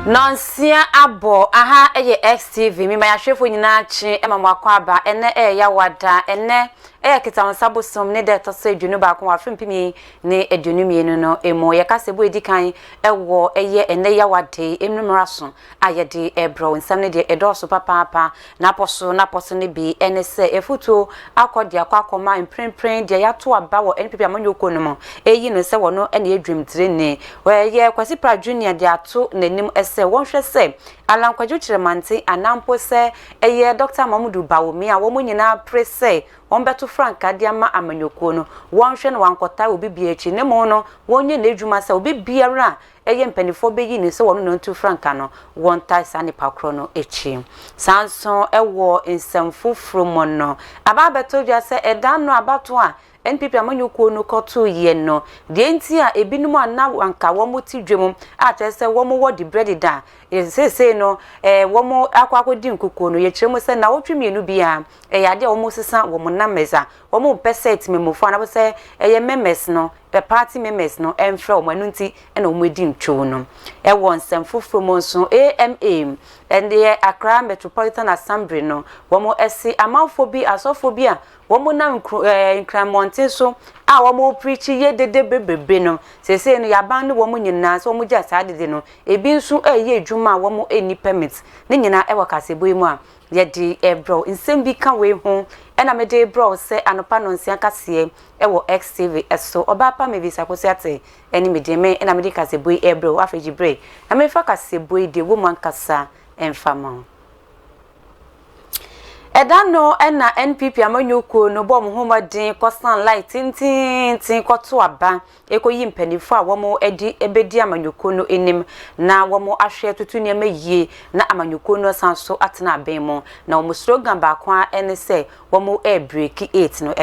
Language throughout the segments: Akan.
Nonsia abo aha eye XTV mi ma hwefo nyina chi ema mwakwa aba ene ya wada ene kita onsabo som ne de to se dwunu ba ko afempimi ne adwunumienu no emo ye kasebo edikan ewo eye ene ya wade emnumraso ayede ebro nsam ne de edoso papa na poso ne bi ene se efuto akodi akoma imprempren de ya to aba wo NPP amanyoko no mo eyi no se wo no ene edwum tire ne we ye kwasi pra junior de ato nanim ese wonhwe se alankwadwo kiremante anampo se eye Dr. Mamudu Bawomi a wo nyina prese won beto franka dia ma amanyoko no wonhwe no wankota obi bia echi ne mo no wonye na edwuma se obi biara eye mpanifo beyi ne se wono no ntu franka no won tai sane pakro no echi sanso ewo ensamfufro mo no aba beto dia se edan no abato a NPP amanyoko no koto ye no de nti a ebinum ana wanka wo moti dwem a tese wo mo wo di bread da se no wo mo akwakodi nkuko no ye kiremu se na wotwemienu bia ya de wo mo sesa wo mo na meza wo mo percent memofo na bo se ye memes no party members no emfra o manu nti na o medi ntwo no e won semfofro mo nso AMA and the Accra Metropolitan Assembly no wo mo ese amanfobi asofobia wo mo na nkramonte so a wo mo preach ye dede bebebe no sese no yaban no wo mo nyina so wo mo ja saadede no ebi nso eye adwuma wo mo eni permit ne nyina e wakasebo mu a ye di ebro nsem bi kan we ho ena me de bro se anopa no nsia kase ewo XTV eso obapa me visa kwose ate eni me de me ena me de kasebo ebro afeji bre na me fa kasebo de wo man kasa enfama edano ena NPP amanyoko no bom homadin kosan light tin koto aba ekoyi mpanifo a womo edi ebedi amanyoko no enim na womo ahwe tutu ne mayie na amanyoko no sanso atena aben mo na womo slogan ba kwa ene se womo e break 8 no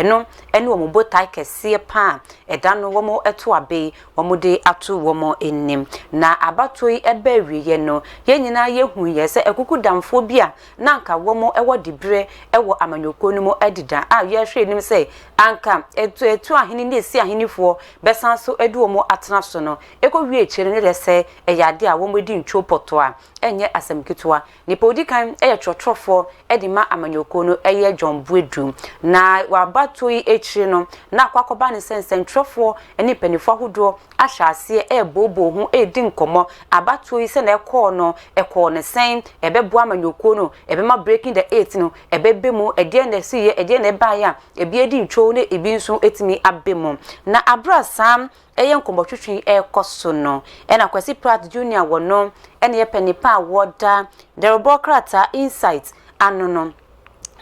eno womo botai kese pa edano womo eto abe womo de ato womo enim na abatoi ebe wiye no ye nyina ye hu ye se ekuku damfo bia na nka womo ewo dibre ewo amanyoko no mo edida a ye hwe nim se anka etu ahini ne esi ahinifo besan so edu mo atena so no eko wi echire ne rese eyade a wo modi ntwo poto a enye asemketua ni podikan eye trotrofo edima amanyoko no eye John Buedu na wabatoi echire no na kwakoba ne sensen trofo eni penifo ahodo ahyaase bobo ho edi nkomo abatoi se na ekọ ne sen ebebo amanyoko no ebema breaking the 8 no ebebemu ede na siye ede na ba ya ebi edi ntwo ne ebi nso etimi abemu na abrasam eye nkombotwetwe ekoso no ena kwasi Prat Junior wono ene ye penipa woda derobokrata insight anono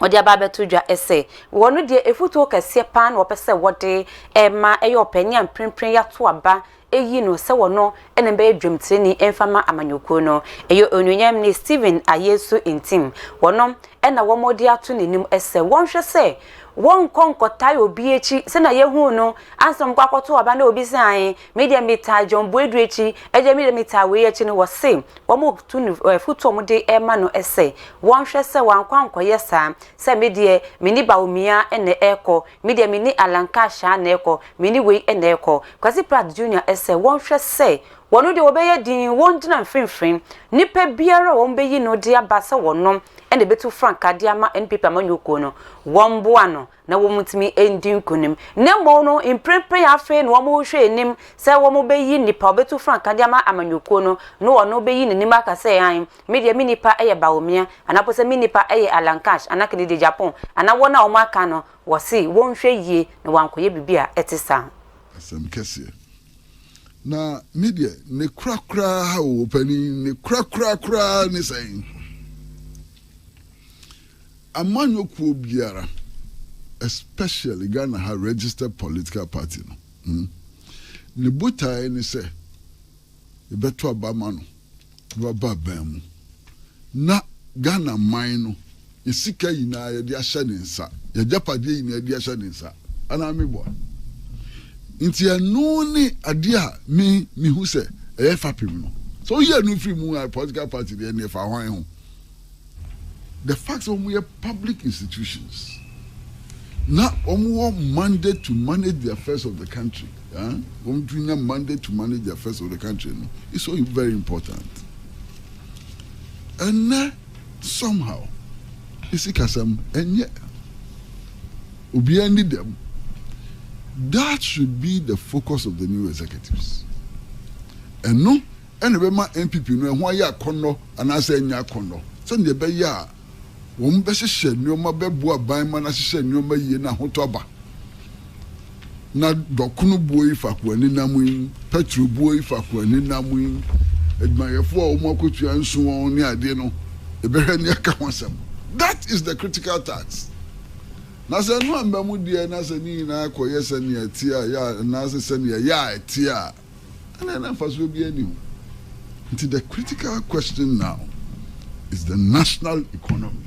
odi ababeto dwa ese wono de efuto kase pan wo pese wode ema eye opanya mprempren ya to aba eyi no se wono ene be adwumtire ni emfama amanyoko no eyo onwunyam ni Steven Ayesu intim wono ena wo modi ato nenim ese wonhwe se won konkotai obi echi se na yehu no ansom kwakoto aba na obi san media meta John Buedu echi eje media meta we echi no wose wo mo tu futo mo de ema no ese wonhwe se wankwanko yesa se media mini Baomia ene eko media mini Alanka sha na eko mini we ene eko kwasi Prat Junior ese wonhwe se wono de obeye din wondina mfimfim nipa biara wonbeyi no de abasa wono ene betu franka de ama NPP amanyoko no womboa no na womutimi endin kunim ne mo no imprepre afa no womohwe enim se womobeyi nipa obetu franka de ama amanyoko no no wono beyi ne nima ka se yan media minipa eye Baomia anapo se minipa eye Alankash anakede de Japan ana wona o maka no wosi wonhwe yie na wankoye bibia etisa asem kese na media ne krakra ha opani ne krakra ne sai amanyoko obiara especially Ghana ha registered political party no ne botai ne se e beto abama no baba bam na Ghana mine no esika yina ya de ahye ne nsa ya japade yina de ahye ne nsa ana mebo nti anu ni ade a mi hu se e fapim no so ye anu free mu political party de ne fa hwan ho the facts of we are public institutions now mandate to manage the affairs of the country mandate to manage the affairs of the country no? It's so very important And somehow, isikasam enye obi need them. That should be the focus of the new executives. And no, and we ma MPP no why ya kono and I say nya kono. So the be ya wo be hye nyoma be bo aban ma na hye nyoma yie na hotoba. Na dokunu buo ifa ko ani namu petro buo ifa ko ani namu edmayefo a wo makotua nso won ni ade no e be hwe ne aka hosam. That is the critical task. Na se no amba mu die na se ni na akoye se ne atia ya na se ne ya atia ana na faso bi ani. Until the critical question now is the national economy.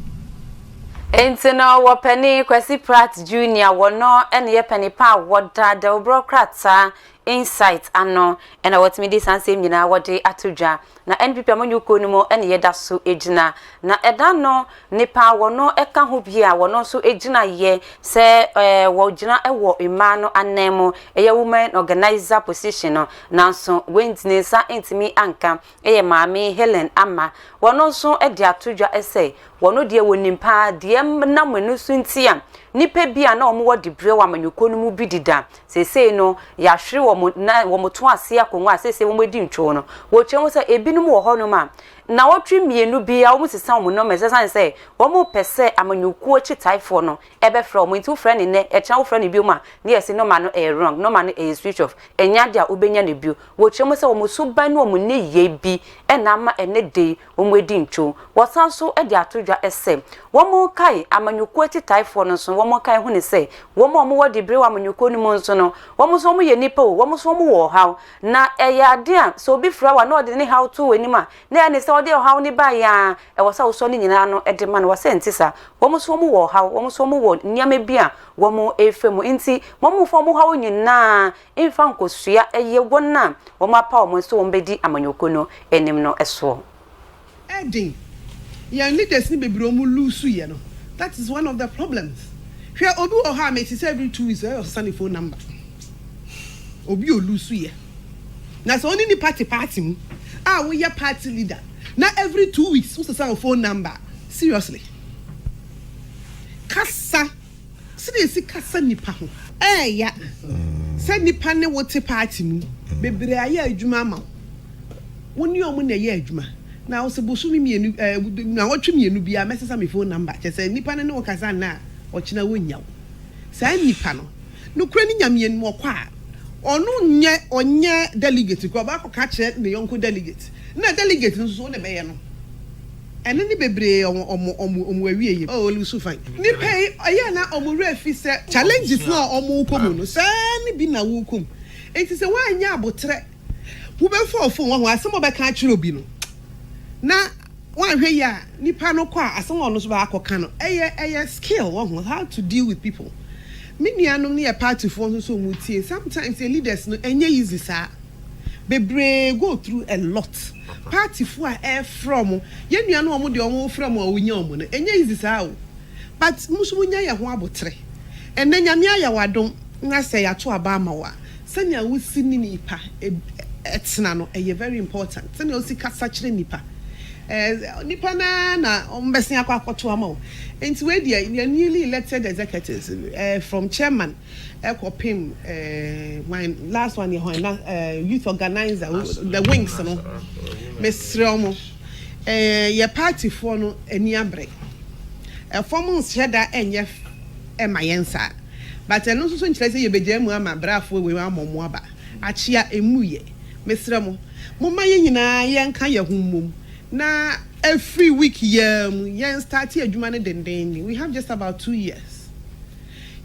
Entino wapeni Kwesi Pratt Junior wono ene ye peni pa woda de obrokrata insight ano ena watimi di sansem nyina wode atodwa na NPP amanyuko no mo ene ye da so ejina na eda no nipa wono eka ho bia wono so ejina ye se wo jina ewo imano anemo eye women organizer position no nanso wentine sa intimi anka eye maami Helen Ama wono so ede atodwa ese wono de wonimpa de namenu so ntia nipa bia na omo de bre wa manyuko no mu bidida sesei no ya hwe wo mo to ase akonwa sesei wo medi ntwo no wo twem se ebinom wo ho no ma na wotwe mienu bia wo sesa wo no mesesan se wo mo pese amanyuko chitaifo no ebe fra wo nti wo fra ne ne e cha wo fra ne bioma ne yesi no ma no wrong no ma no switch off enya dia obenya ne bio wo twem se wo mo so ban no wo ne ye bi na ma ene de wo medi ntwo wo san so e de atodwa ese wo mo kai amanyuko chitaifo no so wo mo kai hu ne se wo mo wo de bre wa amanyuko ni mo nso no wo mo so mo ye nipa wo mo so mo wo haw na eya ade a so bi fra wa no de ne haw to wenima na ya ne se ode haw ni ba ya e wo sa wo so ni nyina no e de ma no wo se ntisa wo mo so mo wo haw wo mo so mo wo nyame bia wo mo efemu nti mo mo fo mo haw nyina imfa nkosua eye wona wo ma pa wo mo so wo bedi amanyuko no enim no eso Edding young leaders ni bebre omu lusu ye no. That is one of the problems. Hwe obi o ha me say every 2 weeks your sunny phone number. Obi o lusu ye. Na so only ni party mu. Ah we your party leader. Now every 2 weeks what's the phone number? Seriously. Kasa. Seriously kasa nipa ho. Ya. Say nipa ne wote party mu. Bebre aye adwuma ma. Woni omu na ye adwuma. Na wo se bosumi mienu na wotwe mienu bia mesesa me phone number che se nipa ne wo kasa na o kina wonyaw sa nipa no kura ni nyamien mo kwa onu onye delegate ko ba ko ka che ne yonko delegate na delegate nso so ne be ye no ene ni bebre omo awie oh lusu fine nipa aye na omo refi se challenges na omo komu no sa ni bi na wo kom enti se wa anya abotre wo be fo wo ho asemo be ka kire obi no na wan hwe ya nipa no kwa asem no so ba akoka no eye skill wo how to deal with people minianom ne party for so mutie sometimes the leaders no enye easy sa bebre go through a lot party for from ye nuano omo de omo from awunya omo no enye easy sa o but musu munya ye ho abotre enne nyame aya wadom na se ya to aba ma wa sanya wusi ni nipa etna no eye very important sanya wusi kasa kire nipa nipa na ombesi akwakoto ama o enti we dia newly elected executives from chairman ekopim last one youth organizer the wings no mesreomo ye party for no ani abre form sheda enye mayensa but eno so nkire se ye begyamu ama brafo we amomo aba achia emuye mesremo moma ye nyina ye nka ye hummom na every week yen start adwuma ne denden we have just about 2 years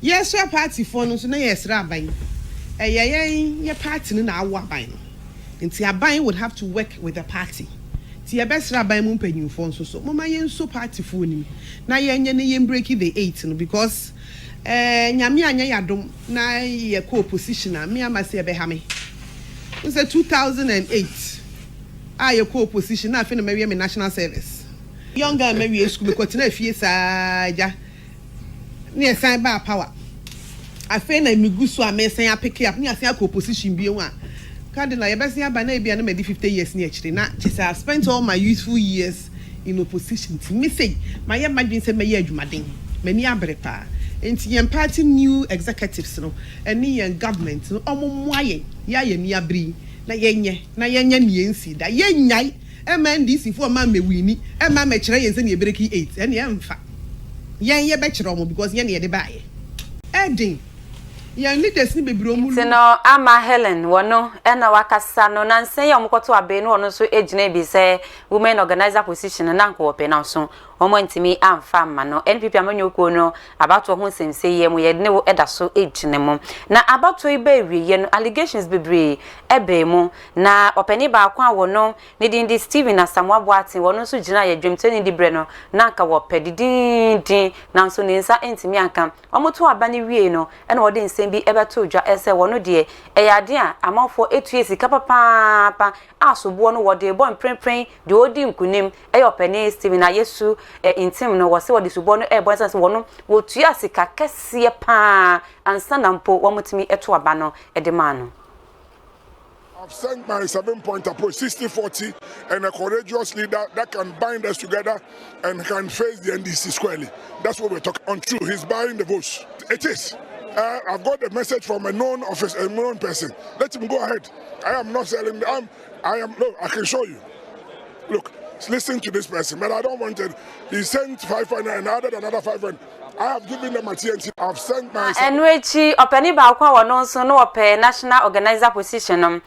yes your party for no so na yes raban ye party no na awo aban no nti aban would have to work with the party ti ye best raban mu mpanyimfo nso so mama yen so party for nim na yenye ne yen break the 8 no because nyame anya yadom na ye co opposition na me amase ye be ha me it's 2008 I co opposition na feel me national service young guy me school me continue fie sa ja ne san ba power I feel na me gusu a me san pick up ne san co opposition bi a cardinal ye be san ba na bia na me 50 years ne akire na I spent all my youthful years in opposition to me say my imagine say me adwumaden mani abrepa enti yem party new executives no eni yen government no omomo aye ya ye ni abri na yenye ni ensi da yenyai MNDC for ma mewini e ma me kire yen se ne ebreki 8 ene ye mfa yen ye be kire omo because yen ye de baaye edin yen leaders ni bebro mu no ama Helen wono ena wakasa no nansen ya omkoto abe no ono so ejina bi se women organizer position na nko ope na so omo ntimi amfa ma no NPP amanyoko no abato ho sense ye mu ye ne wo eda so ejine mu na abato ibe wiye no allegations bebre ebe mu na openi ba akwa wono ne di Steven Asamoah Boateng wono so jina ye dwemteni di bre no na nka wo pedidin na so ne nsa ntimi anka omoto aba ne wie no ena wo de bi ebeto dwa ese wono de eyade a amafo etue sika papa asobo no wo de bo mprempren de odi nkunim eyopene Steven Ayesu intim no wose wo de subo no ebo sense wono wo tua sika kese pa ansa na mpo wo mutimi eto aba no edema no. I've sent my 7-point approach, 60-40, and a courageous leader that can bind us together and can face the NDC squarely. That's what we're talking on. True, he's buying the votes. It is. I've got a message from a known office, a known person. Let him go ahead. I am not selling. Look, I can show you. Look, listen to this person, but I don't want it. He sent 500 and added another 500. I have given them a TNT. I've sent my. Enwechi openi ba kwa wono nso no ope national organizer position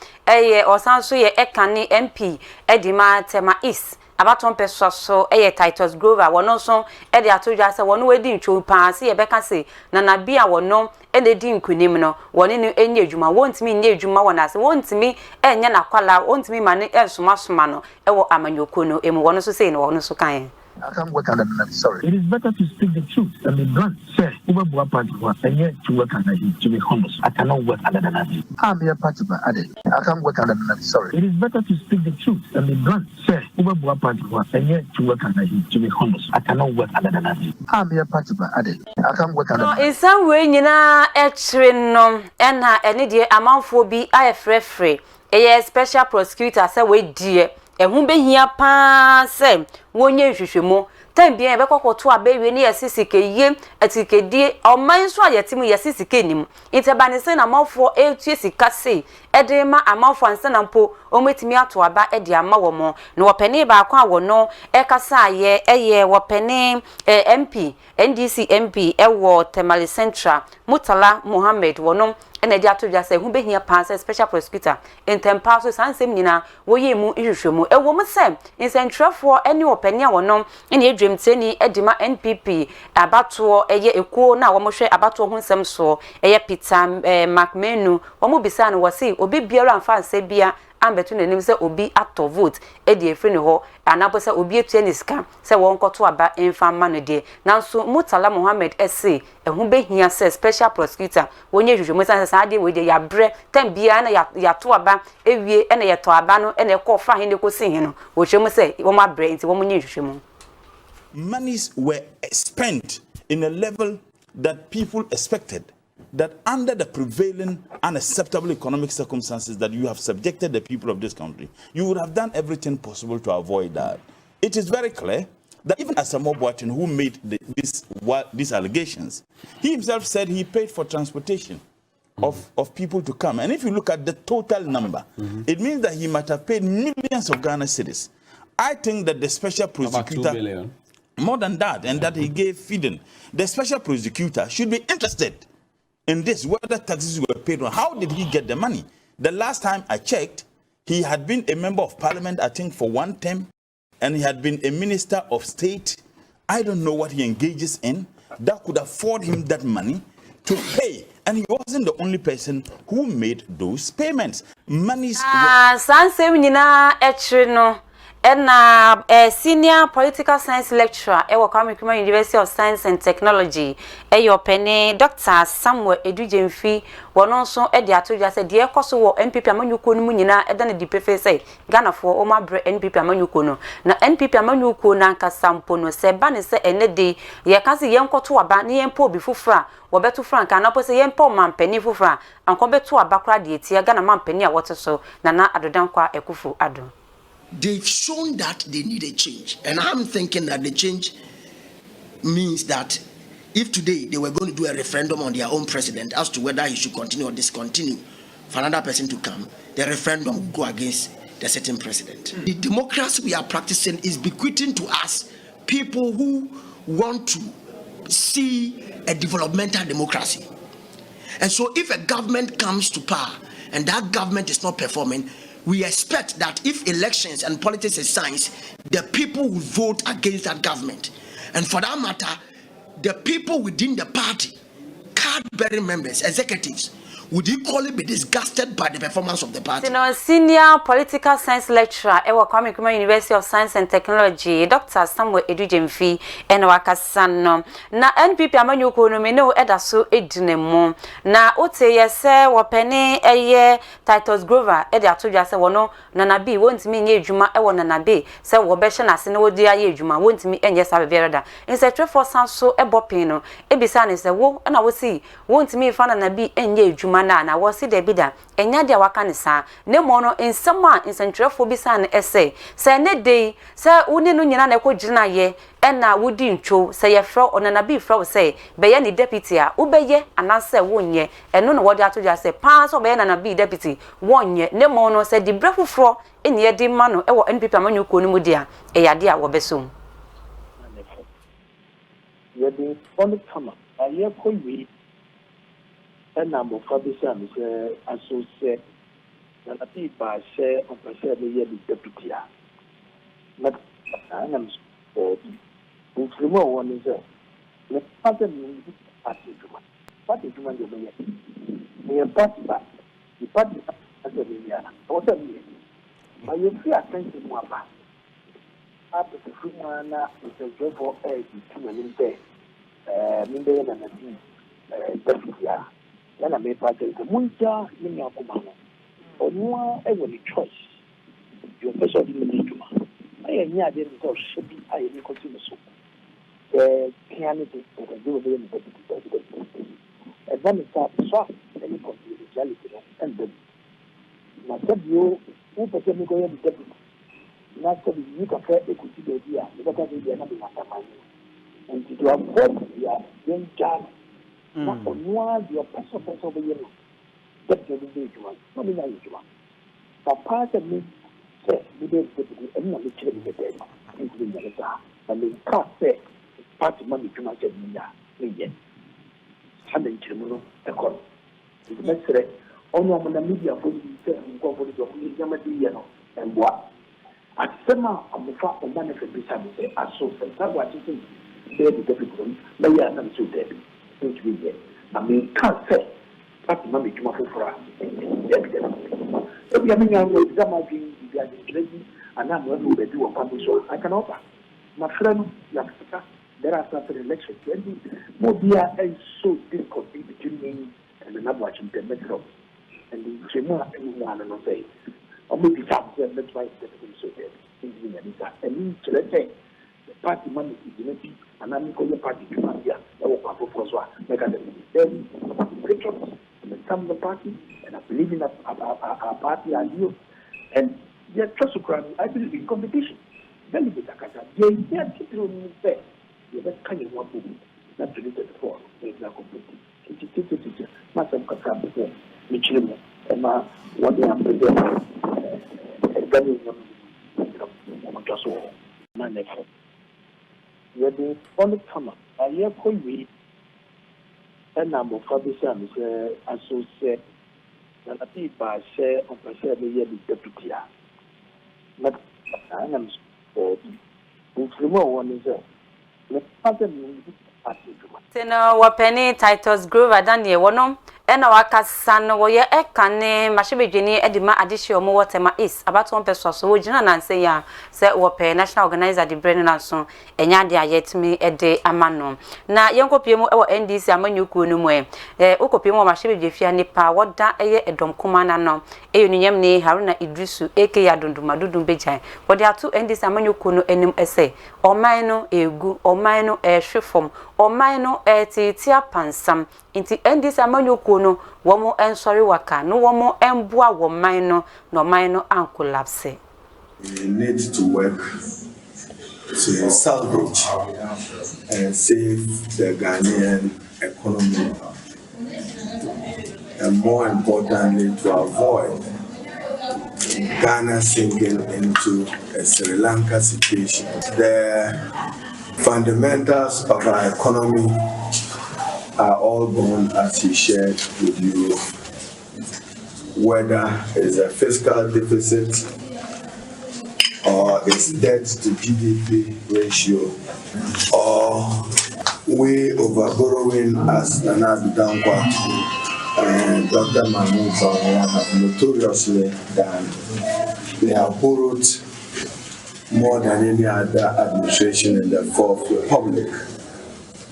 osanso ye ekani MP Edima Tema East abaton peso so Titus Grover wono nso de atodwa se wono wedi ntwo pa se ye beka se na bia wono di nkunim no woni ni enye adwuma wontimi nye adwuma wona se wontimi enye nakwala wontimi mane ensoma no ewo amanyoko no emu wono so sei no wono so kan. I can't work under the sorry. It is better to speak the truth than be blunt. Sir, Uber party was and yet to work under him to be honest. I cannot work under the Nazi. I'm a party by Ade. I can't work under the Nazi. Sorry. It is better to speak the truth than be blunt. Sir, Uber party was and yet to work under him to be honest. I cannot work under the Nazi. I'm a party by Ade. I can't work under the Nazi. In some way, you know, no, and any dear amount for be free. A special prosecutor say, wait, dear. Ehun be hia pa se wonye hwehwemo tan bia e be kokoto abewe ne yesisike ye atikedie oman so ayetimu yesisike nim inteba se na mafo etue sika se edema amafo ansa na mpo ometimi ato aba ede ama wo mo na wopene ba akwa wo no ekasa ye eye wopene MP NDC MP ewo Temale Central Mutala Mohammed wono ene dia to just say hu behia pass special prosecutor intempa so sansem nyina wo ye mu ihwehwemu ewo mu se insentrafo ene openia wono ene edwemteni edima NPP abato eye ekuo na wo mo hwe abato ho nsem so eye Peter Macmenu wo mo bisa no wose obi biara amfa nse bia ambetu nenim se obi ato vote edi efri ne ho anabo se obi etu eniska se won koto aba enfa ma no de nanso Mutala Mohammed ese ehun behia se special prosecutor wonye hwehwemu se saade we de ya bre tem bia na ya to aba ewie ene ye to aba no ene ko fa he ne ko sin he no wo hwemu se wo ma bre nti wo monye hwehwemu. Monies were spent in a level that people expected, that under the prevailing unacceptable economic circumstances that you have subjected the people of this country, you would have done everything possible to avoid that. It is very clear that even Asamoah Boateng, who made these allegations, he himself said he paid for transportation of people to come. And if you look at the total number, it means that he might have paid millions of Ghana cedis. I think that the special prosecutor... About 2 billion. More than that, and that he gave feeding. The special prosecutor should be interested in this, whether taxes were paid or how did he get the money. The last time I checked, he had been a member of parliament, I think, for 1 term, and he had been a minister of state. I don't know what he engages in that could afford him that money to pay. And he wasn't the only person who made those payments. Monies and senior political science lecturer at Kwame Nkrumah University of Science and Technology, your penny Dr. Samuel Edujemfi, one also at the Atoja said, Dear Kosovo, NPP Amanyuko Munina, and then the preface say, Ghana for Oma Bre NPP Amanyukono. Na NPP Amanyuko Nanka Sampono, Sebani say, and a day, Yakasi Yanko to a bani and po before fra, Wabetu Frank, and opposite Yampo man penny for fra, and come to a backward deity, Ghana man penny water so, Nana Adodankwa Ekufu Ado. they've shown that they need a change. And I'm thinking that the change means that if today they were going to do a referendum on their own president as to whether he should continue or discontinue for another person to come, the referendum will go against the certain president. The democracy we are practicing is bequeathing to us people who want to see a developmental democracy. And so if a government comes to power and that government is not performing, we expect that if elections and politics is science, the people will vote against that government. And for that matter, the people within the party, card-bearing members, executives, would equally be disgusted by the performance of the party. Senior political science lecturer at Kwame Nkrumah University of Science and Technology, Dr. Samuel Edujemfi, and Wakasano. Na NPP amanyuko no me no edaso edinemo. Na ote yese wopene eye Titus Grover ede atoja se wono nanabi wontimi nye adwuma e wona nanabi se wo be hye na se ne wodi aye adwuma wontimi enye sa beberada. Inse trefo sanso ebopin no ebisa ne se wo na wo si wontimi fa nanabi enye adwuma na wasi de bida enya de waka ne sa ne mo no ensem a nsentrefo bi sa ne ese se ne dey se woni no nyina na ekogina ye ena wodi ntwo se ye fro onana bi fro se be ye ni deputy a wo be ye anase wonye eno no wodi atoja se pa so be ye na bi deputy wonye ne mo no se di brefufro eni ye di ma no e wo NPP amanyuko no mu dia e yade a wo besom ye di on kama aye ko wi and number for this and associate and a people share of a share the year deputy. But I am for the one is the pattern party to party to man the party back. The party as a Indiana. What a year. But you see attention more back. After the free man is a job for eggs to an day. Minday and a deputy. Yana me party the munja ni akumano onwa e woni choice you person di ni juma aye nya de nko shebi aye ni ko ti so pianity ko do be ni ko ti e ba mi sa so ni ko ti reality and the na sabio u person ni ko ye di na so bi ni ka fa e ko ti do dia ni ka ta dia na bi na tamani and to avoid ya young child. Not on one, your person over you. That's the individual, not in individual. But part of me said, we did and not literally the dead, including the other. And we can't say, part of money to my million. Sunday Chimuno, the court. The next on the media for the Yamadiano and what? At summer of the fact of manifest beside the associate, that's what you think. They the deputy, but yeah, I'm so dead. I mean, can't say that money to my for if you mean, I will examine the and I'm not going to do a public show. I can offer my friend, there are certain elections. Mobia is so difficult between me and another watching the metro and the Chimua and one and say, or maybe something that's why it's so dead. And let's say the party money is in and I'm going to party to India. Then patriots become the party, and I believe in our party ideal. And they're just I believe in competition. Very good, Akata. They're people who say, you're kind of one movie, not related for the competition. It's Master Kaka before, Michimo, and what they are presenting. And then you just all my next. You're the only comer. I hear we and number for this and associate and a people share of a share the year deputy. But I am for the one is the pattern party to Tena wapeni Titus Grover Daniel wonom ena wakasa no wo ye ekane mashebedwini edima adihye omo wotema is abato mpeso so wo gina na nse ya se wope national organizer de brain na so enya de ayetimi ede amano na yenkopiemu ewo NDC amanyuku no mu ukopiemu mashebedwefia nipa woda eye edom komana no eyunyem ni Haruna Idrisu eke ya donduma dudum bejan wode atu NDC amanyuku no enim ese oman no egu oman no ehwefom oman no titia pansam inti NDC amanyuku no womo ensori waka no womo embua woman no no man no ankolapse We need to work to salvage and save the Ghanaian economy, and more importantly, to avoid Ghana sinking into a Sri Lanka situation. The fundamentals of our economy are all gone, as he shared with you, whether it's a fiscal deficit or its debt to GDP ratio, or we over borrowing, as Nana Dankwa and Dr. Mahmoud Zawaya have notoriously done. They have borrowed more than any other administration in the Fourth Republic.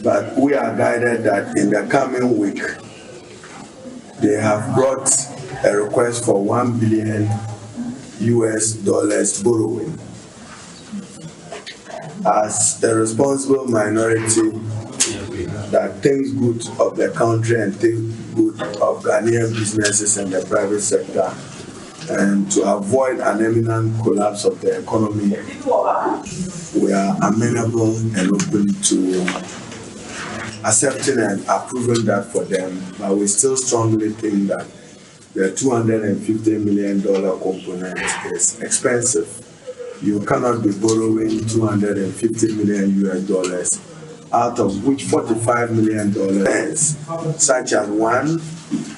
But we are guided that in the coming week, they have brought a request for $1 billion borrowing. As a responsible minority that thinks good of the country and thinks good of Ghanaian businesses and the private sector, and to avoid an imminent collapse of the economy, we are amenable and open to accepting and approving that for them, but we still strongly think that the $250 million component is expensive. You cannot be borrowing $250 million out of which $45 million, such as one,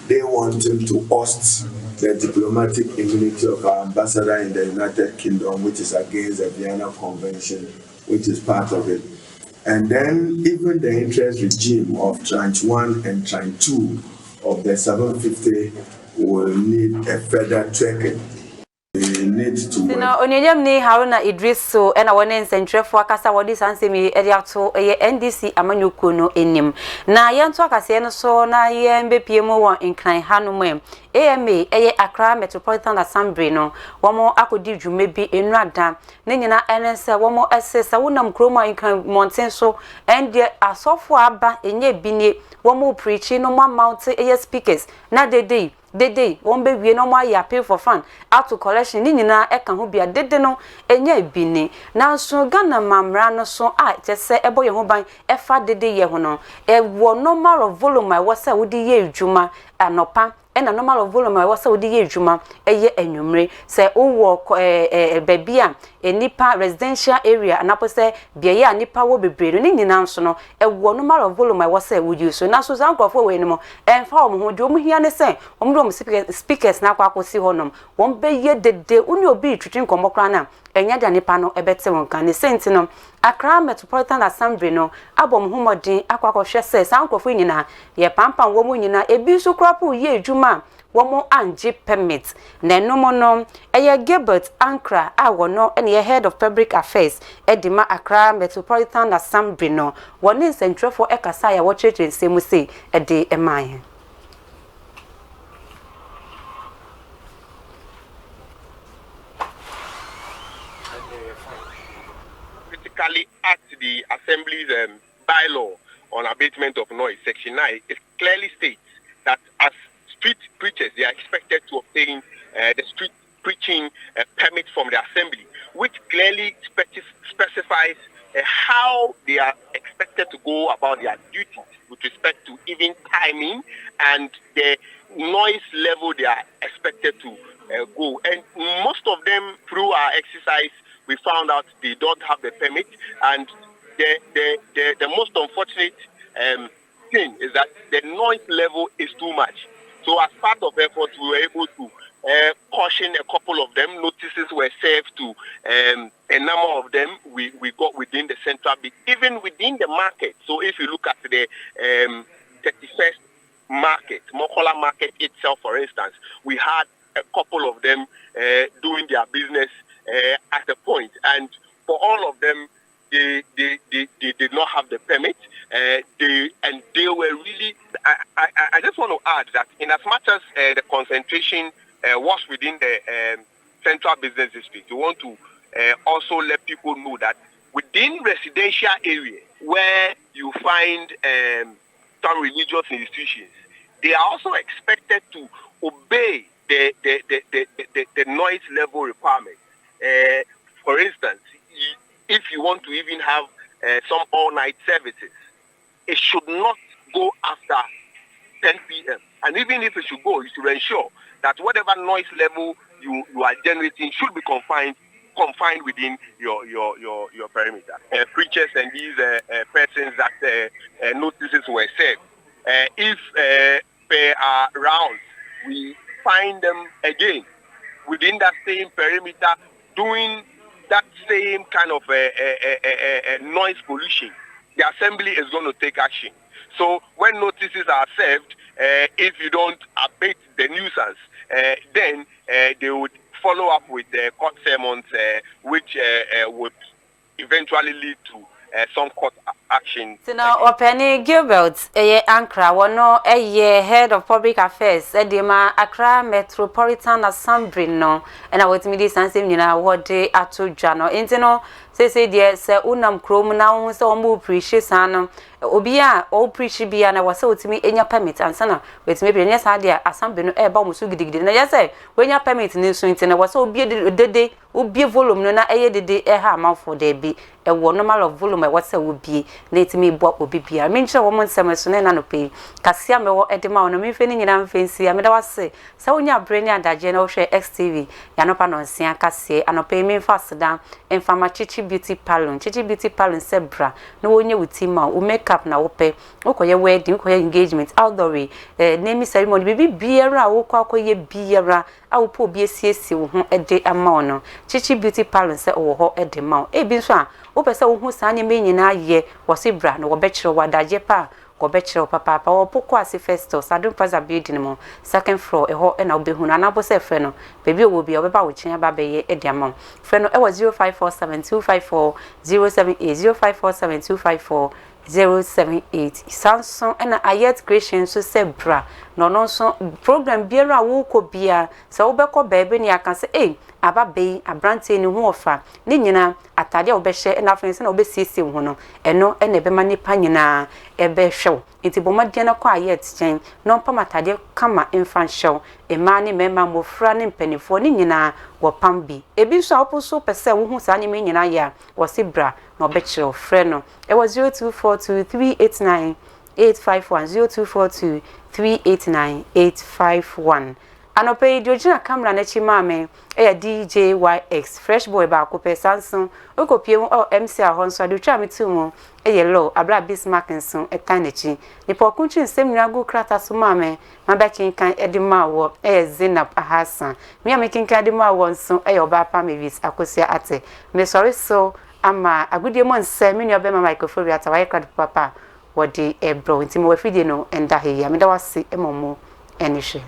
they wanting to oust the diplomatic immunity of our ambassador in the United Kingdom, which is against the Vienna Convention, which is part of it. And then even the interest regime of tranche 1 and tranche 2 of the 750 will need a further tracking. We need to work. No, onyem ni Haruna Idris so na wone nsentrefo akasa wodi sansemi ediato NDC amanyoko no enim. Na yento akase no so na ye mbepie mu won nkran hanomem. AMA Accra Metropolitan Assembly no womo akodi dwuma bi enu ada ne nyina enense womo esesa wonam kroma nkran mountain so ende asofo aba enye binie womo preachi no mount speakers na dede won be wie no mo ya pay for fun out to collection ni nyina eka ho bia dede no enye bini na so Ghana mamra no so a tese ebo ye ho ban efa dede ye ho no e wo normal of volume I was wodi ye adwuma anopa ena normal of volume I was wodi ye adwuma eye enwumre se wo babia enipa residential area anapo se bia ye anipa wo bebre ni nyina so no e wo normal of volume I was wodi so na so sankofo we ni mo enfa o mo ho de o mo hia ne se o mo speakers na kwa akosi honom won be ye dede uni obi twitwin komokra na enya de anipa no ebete won kan ne senti no Accra Metropolitan Assembly no abom homodin akwakwohwe se sankofo nyina ye pampan wo mu nyina ebi so krapo ye adwuma womo anje permit na enomo no eye Gilbert Ankra awono ene ye head of public affairs edima Accra Metropolitan Assembly no woni nsentrefo ekasa ya wo church nsemu se ede emaye at the Assembly's bylaw on abatement of noise, Section 9, it clearly states that as street preachers, they are expected to obtain the street preaching permit from the Assembly, which clearly specifies how they are expected to go about their duties with respect to even timing and the noise level they are expected to go. And most of them, through our exercise, we found out they don't have the permit, and the most unfortunate thing is that the noise level is too much. So as part of effort, we were able to caution a couple of them. Notices were served to a number of them. We got within the central bit, even within the market. So if you look at the 31st market, Mokola market itself, for instance, we had a couple of them doing their business at a point, and for all of them, they did not have the permit. They were really. I just want to add that in as much as the concentration was within the central business district, we want to also let people know that within residential areas where you find some religious institutions, they are also expected to obey the noise level requirements. For instance, if you want to even have some all-night services, it should not go after 10 p.m. And even if it should go, you should ensure that whatever noise level you are generating should be confined within your perimeter. Preachers and these persons that notices were served, if per rounds we find them again within that same perimeter doing that same kind of noise pollution, the assembly is going to take action. So when notices are served, if you don't abate the nuisance, then they would follow up with court sermons, which would eventually lead to some court action. So now, Openi Gilbert, Ankara, one head of public affairs, Edema Accra Metropolitan Assembly, no, and I was media sensing, you know, what they are to Jano. Intino, say, dear, Sir Unam Chrome now, so move precious, and Obia, all preachy be, and I was so to me in your permit, and son, with maybe yes idea, as some been a bomb so good. And I say, when your permit news, and I was so be the day, would be a volume, no, the day, a hammer for there be a one normal of volume, what's a would be, let me what would be. I mean, sure, woman, some no pay. Cassiamo at the mountain, me feeling in am fancy, I made us say, so when your brain and that general share XTV, Yanopan, Sian Cassie, and pay me faster down, and from my Chichi Beauty Palon, Sebra, no one you with Tima, who make up now, pay, okay, your wedding, your engagement, outdoor, name ceremony, baby, beera, or quack ye beera, I will put BCC, a day a mono, Chichi Beauty Palon, say, oh, at the mount, a biswa, open so who's any meaning in a year, was a brand, or betcha, what that jepa. Go betcha papa or poquasi festos. I don't pass a building more. Second floor, a hole and I'll be hunanabo se freno. Baby will be over with China baby a diamond. Freno, it was 0547 078. Samson and I yet creation so say bra. No so program beera woko beer. So beko baby ni I can say, eh, aba bay, a branty in warfare. Nina, atadia obeshe and after an obesisi wono, and no and ebe mani panina, ebe show. It's a bomadiana quiet chain, non pamatadia kama infant show, a mani memma mo franning penny for nina or pambi. A bisha also per se who's animating in a year was Ibra, no betcha freno. It was 0242 389 851 0242 389 851. Anope Georgina camera na chimame DJYX fresh boy ba ko pe Samsung okopiem MC ahonso adu twa metumo low abra Bismarck nso etanechi nipa okunchi nsem nyago krata so mame mabakin kan edima wo Zinab Hassan me amakin kan edima wo nso oba pa mevis akosia ate me sorry so ama agudie mo nsem me nyobe microphone ata wa ekra papa wodi ebro ntimo wafidie no enda he ya me da wase emomo enishe